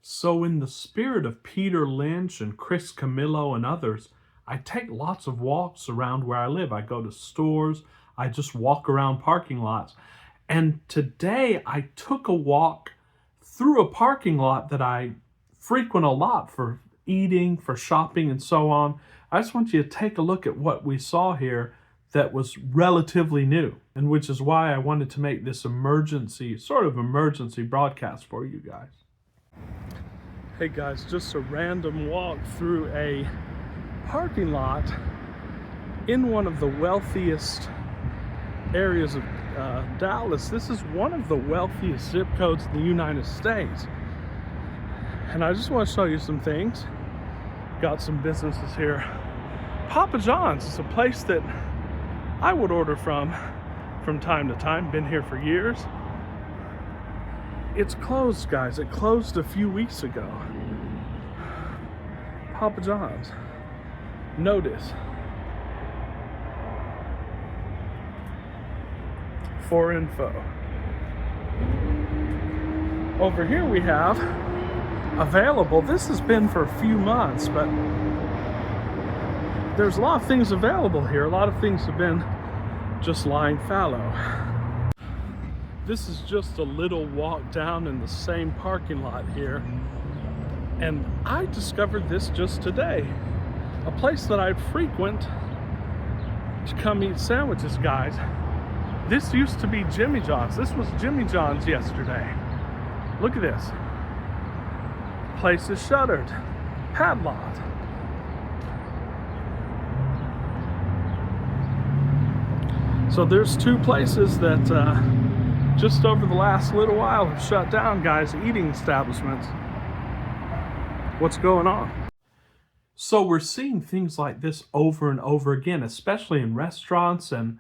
So, in the spirit of Peter Lynch and Chris Camillo and others, I take lots of walks around where I live. I go to stores, I just walk around parking lots. And today I took a walk through a parking lot that I frequent a lot for eating, for shopping, and so on. I just want you to take a look at what we saw here that was relatively new, and which is why I wanted to make this emergency broadcast for you guys. Hey guys, just a random walk through a parking lot in one of the wealthiest areas of Dallas. This is one of the wealthiest zip codes in the United States. And I just want to show you some things. Got some businesses here. Papa John's is a place that I would order from time to time. Been here for years. It's closed, guys. It closed a few weeks ago. Papa John's. Notice. For info. Over here we have available. This has been for a few months, but there's a lot of things available here. A lot of things have been just lying fallow. This is just a little walk down in the same parking lot here. And I discovered this just today. A place that I'd frequent to come eat sandwiches, guys. This used to be Jimmy John's. This was Jimmy John's yesterday. Look at this. Place is shuttered. Padlocked. So there's two places that just over the last little while have shut down, guys, eating establishments. What's going on? So we're seeing things like this over and over again, especially in restaurants, and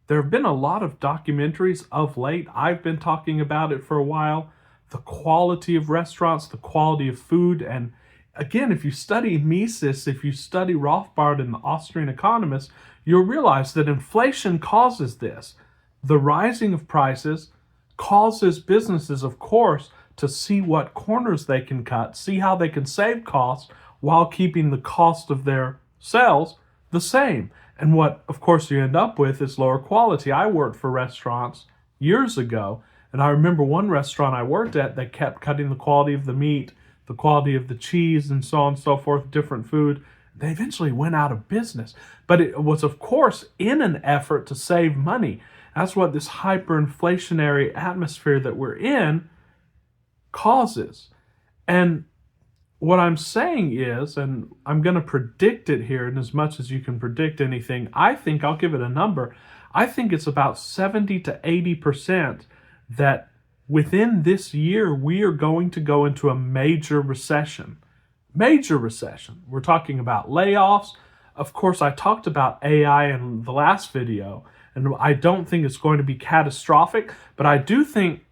there have been a lot of documentaries of late. I've been talking about it for a while. The quality of restaurants, the quality of food, and again, if you study Mises, if you study Rothbard and the Austrian economists, you'll realize that inflation causes this. The rising of prices causes businesses, of course, to see what corners they can cut, see how they can save costs while keeping the cost of their sales the same. And what, of course, you end up with is lower quality. I worked for restaurants years ago, and I remember one restaurant I worked at that kept cutting the quality of the meat, the quality of the cheese, and so on and so forth, different food. They eventually went out of business. But it was, of course, in an effort to save money. That's what this hyperinflationary atmosphere that we're in causes. And what I'm saying is, and I'm going to predict it here, and as much as you can predict anything, I think I'll give it a number. I think it's about 70 to 80% that within this year, we are going to go into a major recession. Major recession. We're talking about layoffs. Of course, I talked about AI in the last video, and I don't think it's going to be catastrophic, but I do think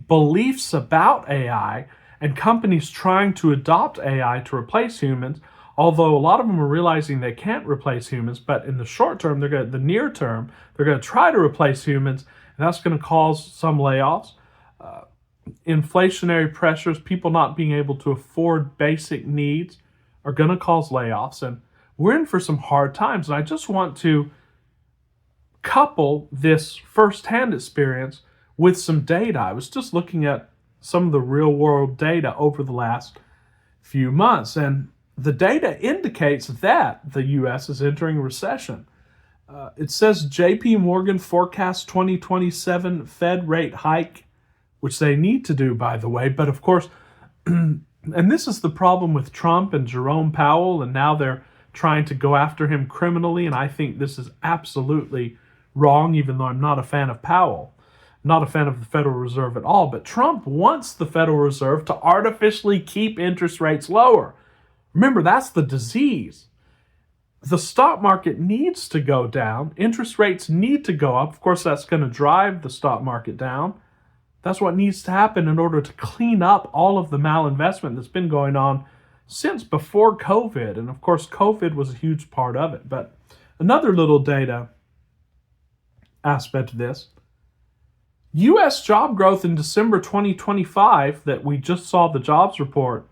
beliefs about AI and companies trying to adopt AI to replace humans, although a lot of them are realizing they can't replace humans, but in the short term, the near term, they're going to try to replace humans, and that's going to cause some layoffs. Inflationary pressures, people not being able to afford basic needs are going to cause layoffs, and we're in for some hard times. And I just want to couple this firsthand experience with some data. I was just looking at some of the real world data over the last few months, and the data indicates that the U.S. is entering a recession. It says JP Morgan forecasts 2027 Fed rate hike, which they need to do, by the way. But of course, and this is the problem with Trump and Jerome Powell, and now they're trying to go after him criminally, and I think this is absolutely wrong, even though I'm not a fan of Powell. I'm not a fan of the Federal Reserve at all, but Trump wants the Federal Reserve to artificially keep interest rates lower. Remember, that's the disease. The stock market needs to go down. Interest rates need to go up. Of course, that's going to drive the stock market down. That's what needs to happen in order to clean up all of the malinvestment that's been going on since before COVID. And of course, COVID was a huge part of it. But another little data aspect of this, U.S. job growth in December 2025 that we just saw the jobs report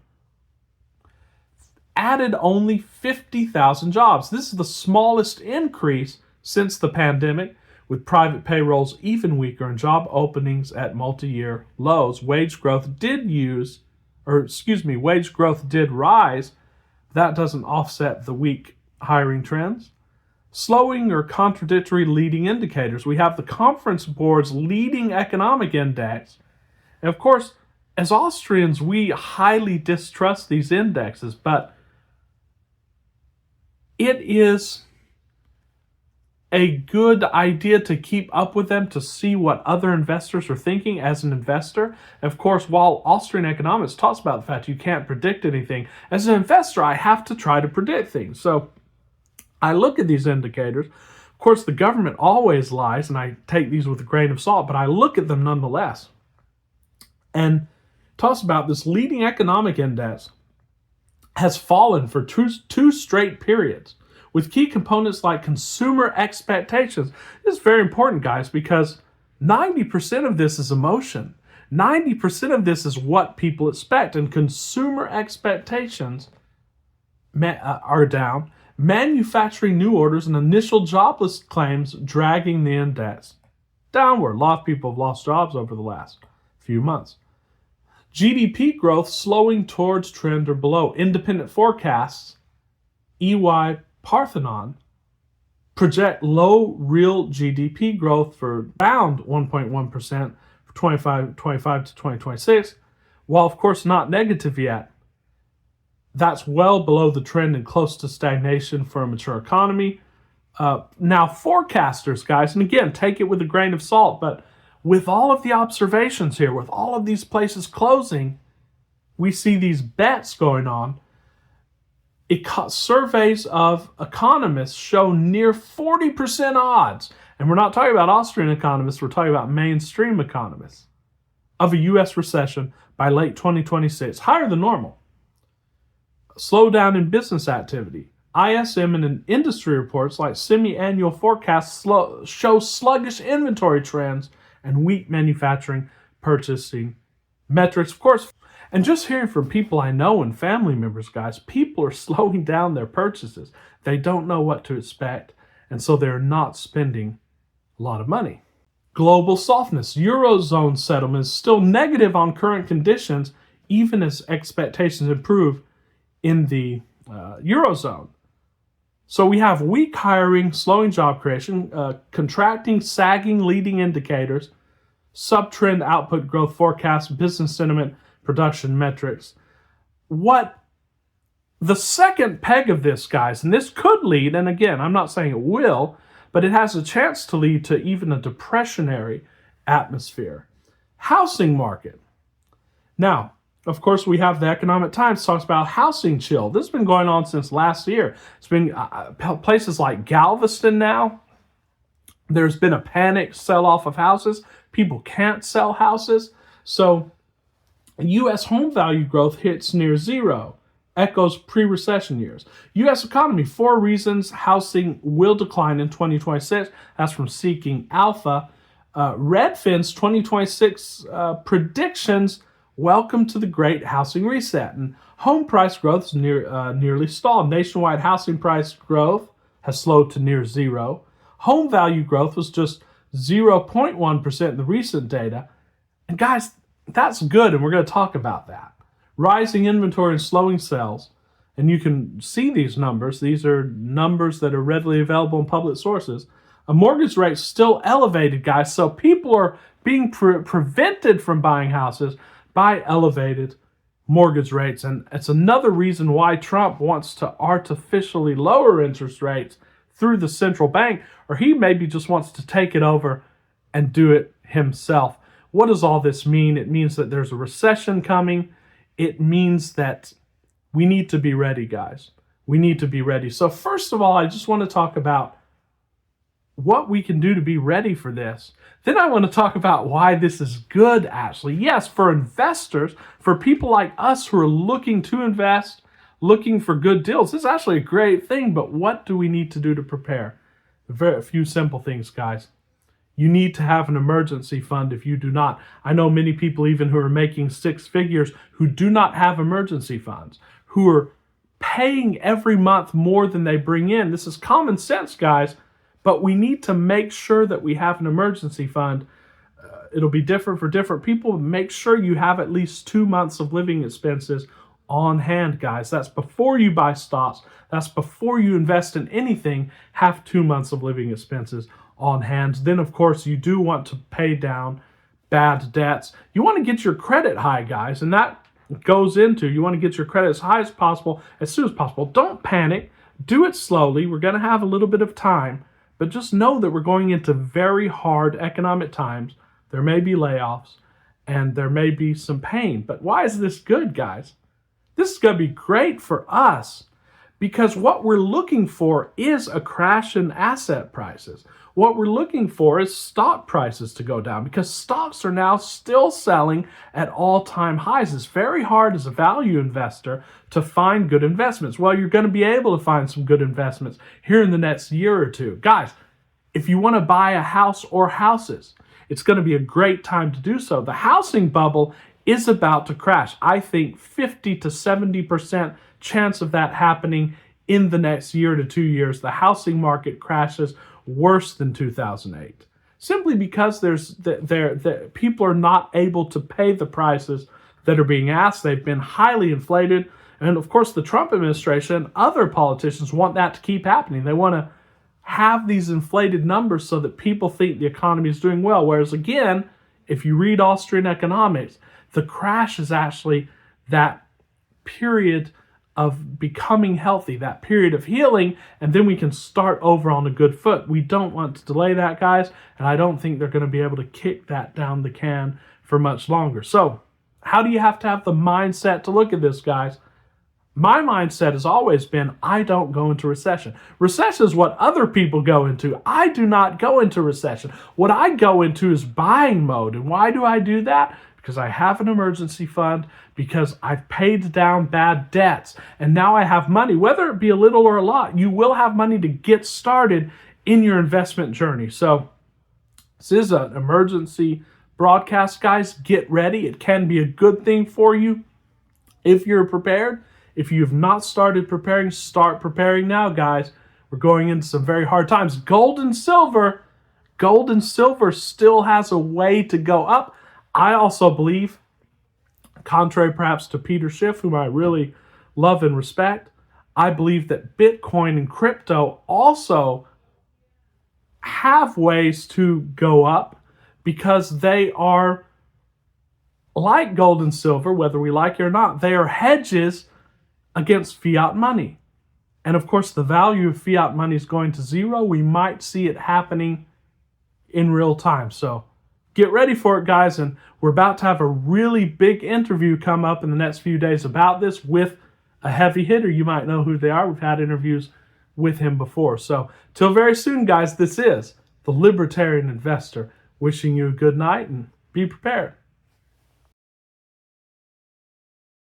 added only 50,000 jobs. This is the smallest increase since the pandemic, with private payrolls even weaker and job openings at multi-year lows. Wage growth did rise. That doesn't offset the weak hiring trends. Slowing or contradictory leading indicators. We have the Conference Board's leading economic index. And of course, as Austrians, we highly distrust these indexes, but it is a good idea to keep up with them to see what other investors are thinking as an investor. And of course, while Austrian economics talks about the fact you can't predict anything, as an investor, I have to try to predict things. So I look at these indicators. Of course, the government always lies, and I take these with a grain of salt, but I look at them nonetheless. And talks about this leading economic index has fallen for two straight periods, with key components like consumer expectations. This is very important, guys, because 90% of this is emotion. 90% of this is what people expect, and consumer expectations are down. Manufacturing new orders and initial jobless claims dragging the index downward. A lot of people have lost jobs over the last few months. GDP growth slowing towards trend or below. Independent forecasts, EY Parthenon, project low real GDP growth for around 1.1% for 2025 to 2026, while of course not negative yet. That's well below the trend and close to stagnation for a mature economy. Now, forecasters, guys, and again, take it with a grain of salt, but with all of the observations here, with all of these places closing, we see these bets going on. Surveys of economists show near 40% odds, and we're not talking about Austrian economists, we're talking about mainstream economists, of a U.S. recession by late 2026, higher than normal. Slowdown in business activity. ISM and industry reports like semi-annual forecasts show sluggish inventory trends and weak manufacturing purchasing metrics. Of course, and just hearing from people I know and family members, guys, people are slowing down their purchases. They don't know what to expect, and so they're not spending a lot of money. Global softness. Eurozone settlement is still negative on current conditions, even as expectations improve in the Eurozone. So we have weak hiring, slowing job creation, contracting, sagging leading indicators, sub-trend output growth forecasts, business sentiment, production metrics. What the second peg of this, guys, and this could lead, and again, I'm not saying it will, but it has a chance to lead to even a depressionary atmosphere. Housing market. Now, of course, we have the Economic Times talks about housing chill. This has been going on since last year. It's been places like Galveston now. There's been a panic sell-off of houses. People can't sell houses. So U.S. home value growth hits near zero, echoes pre-recession years. U.S. economy, 4 reasons housing will decline in 2026. That's from Seeking Alpha. Redfin's 2026 predictions. Welcome to the Great Housing Reset. And home price growth is nearly stalled. Nationwide housing price growth has slowed to near zero. Home value growth was just 0.1% in the recent data. And guys, that's good, and we're going to talk about that. Rising inventory and slowing sales. And you can see these numbers. These are numbers that are readily available in public sources. A mortgage rate still elevated, guys. So people are being prevented from buying houses by elevated mortgage rates. And it's another reason why Trump wants to artificially lower interest rates through the central bank, or he maybe just wants to take it over and do it himself. What does all this mean? It means that there's a recession coming. It means that we need to be ready, guys. We need to be ready. So first of all, I just want to talk about what we can do to be ready for this. Then I want to talk about why this is good, actually. Yes, for investors, for people like us who are looking to invest, looking for good deals, this is actually a great thing, but what do we need to do to prepare? A few simple things, guys. You need to have an emergency fund if you do not. I know many people even who are making 6 figures who do not have emergency funds, who are paying every month more than they bring in. This is common sense, guys, but we need to make sure that we have an emergency fund. It'll be different for different people. Make sure you have at least 2 months of living expenses on hand, guys. That's before you buy stocks. That's before you invest in anything. Have 2 months of living expenses on hand. Then, of course, you do want to pay down bad debts. You want to get your credit high, guys, and that goes into, you want to get your credit as high as possible, as soon as possible. Don't panic. Do it slowly. We're going to have a little bit of time, but just know that we're going into very hard economic times. There may be layoffs, and there may be some pain. But why is this good, guys? This is going to be great for us, because what we're looking for is a crash in asset prices. What we're looking for is stock prices to go down, because stocks are now still selling at all-time highs. It's very hard as a value investor to find good investments. Well, you're going to be able to find some good investments here in the next year or two. Guys, if you want to buy a house or houses, it's going to be a great time to do so. The housing bubble is about to crash. I think 50 to 70% chance of that happening in the next year to 2 years. The housing market crashes worse than 2008, simply because people are not able to pay the prices that are being asked. They've been highly inflated. And of course, the Trump administration and other politicians want that to keep happening. They want to have these inflated numbers so that people think the economy is doing well. Whereas again, if you read Austrian economics, the crash is actually that period of becoming healthy, that period of healing, and then we can start over on a good foot. We don't want to delay that, guys, and I don't think they're going to be able to kick that down the can for much longer. So how do you have to have the mindset to look at this, guys? My mindset has always been, I don't go into recession. Recession is what other people go into. I do not go into recession. What I go into is buying mode. And why do I do that? Because I have an emergency fund, because I've paid down bad debts, and now I have money. Whether it be a little or a lot, you will have money to get started in your investment journey. So this is an emergency broadcast, guys. Get ready. It can be a good thing for you if you're prepared. If you've not started preparing, start preparing now, guys. We're going into some very hard times. Gold and silver still has a way to go up. I also believe, contrary perhaps to Peter Schiff, whom I really love and respect, I believe that Bitcoin and crypto also have ways to go up, because they are like gold and silver, whether we like it or not. They are hedges against fiat money. And of course, the value of fiat money is going to zero. We might see it happening in real time. So get ready for it, guys. And we're about to have a really big interview come up in the next few days about this with a heavy hitter. You might know who they are. We've had interviews with him before. So till very soon, guys, this is the Libertarian Investor wishing you a good night and be prepared.